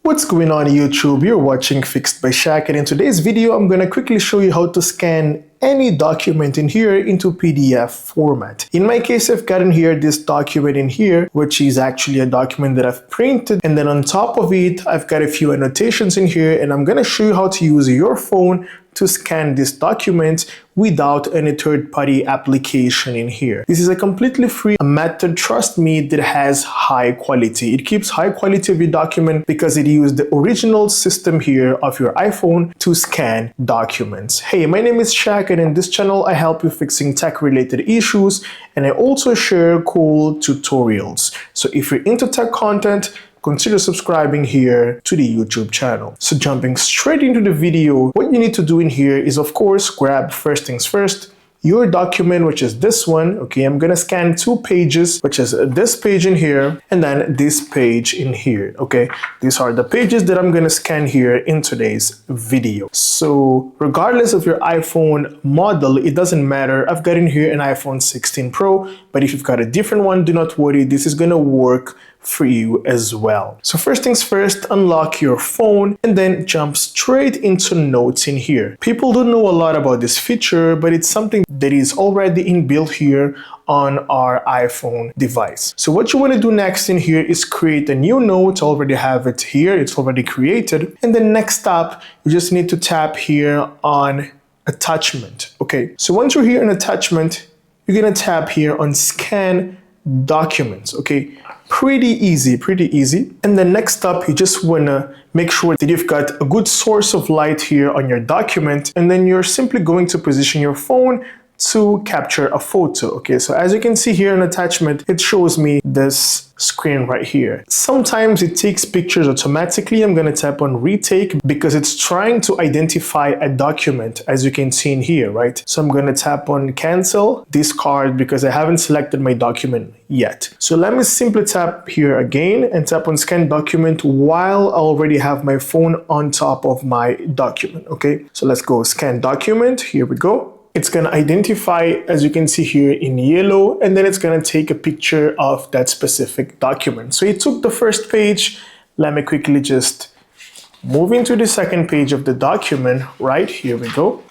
What's going on YouTube? You're watching Fixed by Shaq, and in today's video I'm going to quickly show you how to scan any document in here into PDF format. In my case, I've gotten here this document in here, which is actually a document that I've printed, and then on top of it I've got a few annotations in here, and I'm going to show you how to use your phone to scan this document without any third-party application in here. This is a completely free method, trust me, that has high quality. It keeps high quality of your document because it used the original system here of your iPhone to scan documents. Hey, my name is Shaq, and in this channel I help you fixing tech-related issues, and I also share cool tutorials. So if you're into tech content, consider subscribing here to the YouTube channel. So jumping straight into the video, what you need to do in here is, of course, grab first things first, your document, which is this one. Okay, I'm gonna scan two pages, which is this page in here and then this page in here. Okay, these are the pages that I'm gonna scan here in today's video. So regardless of your iPhone model, it doesn't matter. I've got in here an iPhone 16 Pro, but if you've got a different one, do not worry, this is gonna work for you as well. So first things first, unlock your phone and then jump straight into notes in here. People don't know a lot about this feature, but it's something that is already inbuilt here on our iPhone device. So what you want to do next in here is create a new note. I already have it here, it's already created. And then next up, you just need to tap here on attachment. Okay, so once you're here on attachment, you're gonna tap here on scan documents. Okay, pretty easy. And then next up, you just wanna make sure that you've got a good source of light here on your document, and then you're simply going to position your phone to capture a photo. Okay, so as you can see here in attachment, it shows me this screen right here. Sometimes it takes pictures automatically. I'm gonna tap on retake because it's trying to identify a document, as you can see in here, right? So I'm gonna tap on cancel, discard, because I haven't selected my document yet. So let me simply tap here again and tap on scan document while I already have my phone on top of my document. Okay, so let's go scan document. Here we go. It's going to identify, as you can see here in yellow, and then it's going to take a picture of that specific document. So it took the first page. Let me quickly just move into the second page of the document. Right, here we go.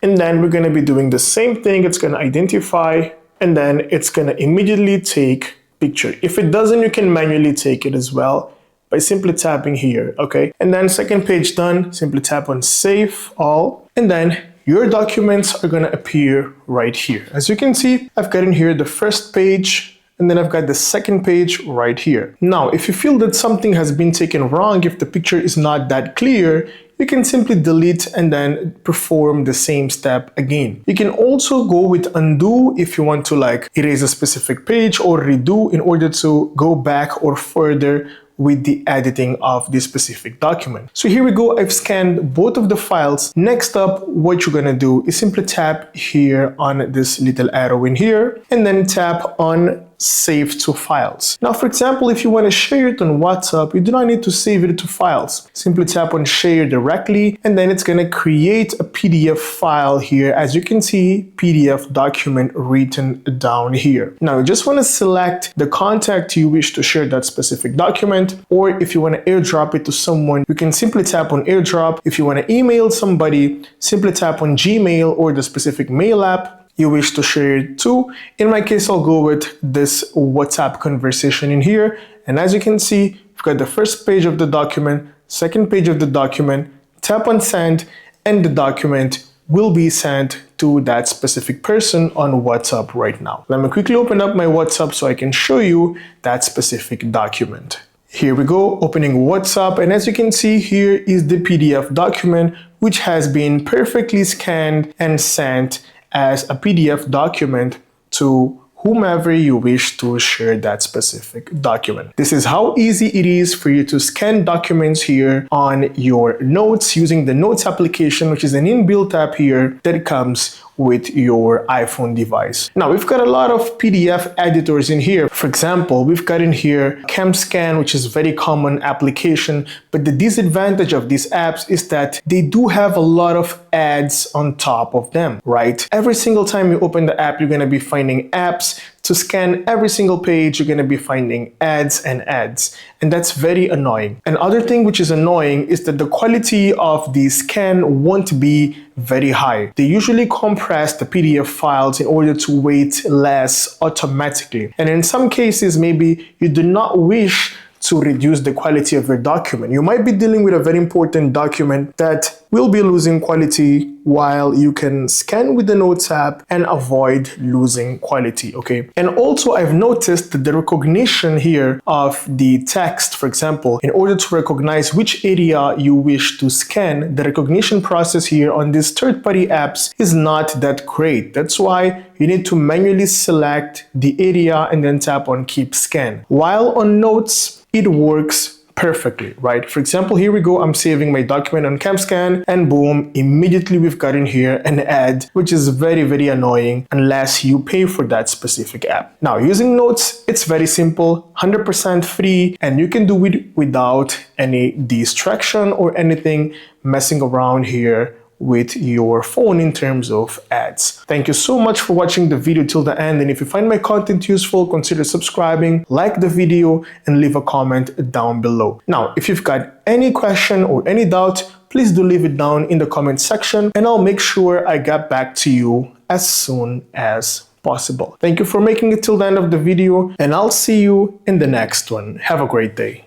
And then we're going to be doing the same thing. It's going to identify, and then it's going to immediately take picture. If it doesn't, you can manually take it as well by simply tapping here. Okay, and then second page done, simply tap on save all, and then your documents are going to appear right here. As you can see, I've got in here the first page, and then I've got the second page right here. Now, if you feel that something has been taken wrong, if the picture is not that clear, you can simply delete and then perform the same step again. You can also go with undo if you want to like erase a specific page or redo in order to go back or further with the editing of this specific document. So here we go, I've scanned both of the files. Next up, what you're gonna do is simply tap here on this little arrow in here and then tap on save to files. Now, for example, if you want to share it on WhatsApp, you do not need to save it to files. Simply tap on share directly, and then it's going to create a PDF file here. As you can see, PDF document written down here. Now, you just want to select the contact you wish to share that specific document, or if you want to airdrop it to someone, you can simply tap on airdrop. If you want to email somebody, simply tap on Gmail or the specific mail app you wish to share it to. In my case, I'll go with this WhatsApp conversation in here. And as you can see, we've got the first page of the document, second page of the document, tap on send, and the document will be sent to that specific person on WhatsApp right now. Let me quickly open up my WhatsApp so I can show you that specific document. Here we go, opening WhatsApp, and as you can see, here is the PDF document, which has been perfectly scanned and sent as a PDF document to whomever you wish to share that specific document. This is how easy it is for you to scan documents here on your notes using the Notes application, which is an inbuilt app here that comes with your iPhone device. Now, we've got a lot of PDF editors in here. For example, we've got in here CamScan, which is a very common application, but the disadvantage of these apps is that they do have a lot of ads on top of them, right? Every single time you open the app, you're gonna be finding apps to scan every single page, you're going to be finding ads and ads. And that's very annoying. Another thing which is annoying is that the quality of the scan won't be very high. They usually compress the PDF files in order to weight less automatically. And in some cases, maybe you do not wish to reduce the quality of your document. You might be dealing with a very important document that will be losing quality, while you can scan with the Notes app and avoid losing quality, okay? And also I've noticed that the recognition here of the text, for example, in order to recognize which area you wish to scan, the recognition process here on these third-party apps is not that great. That's why you need to manually select the area and then tap on Keep Scan. While on Notes, it works perfectly, right? For example, here we go, I'm saving my document on CamScan, and boom, immediately we've got in here an ad, which is very, very annoying unless you pay for that specific app. Now, using Notes, it's very simple, 100% free, and you can do it without any distraction or anything messing around here with your phone in terms of ads. Thank you so much for watching the video till the end, and if you find my content useful, consider subscribing, like the video, and leave a comment down below. Now, if you've got any question or any doubt, please do leave it down in the comment section, and I'll make sure I get back to you as soon as possible. Thank you for making it till the end of the video, and I'll see you in the next one. Have a great day.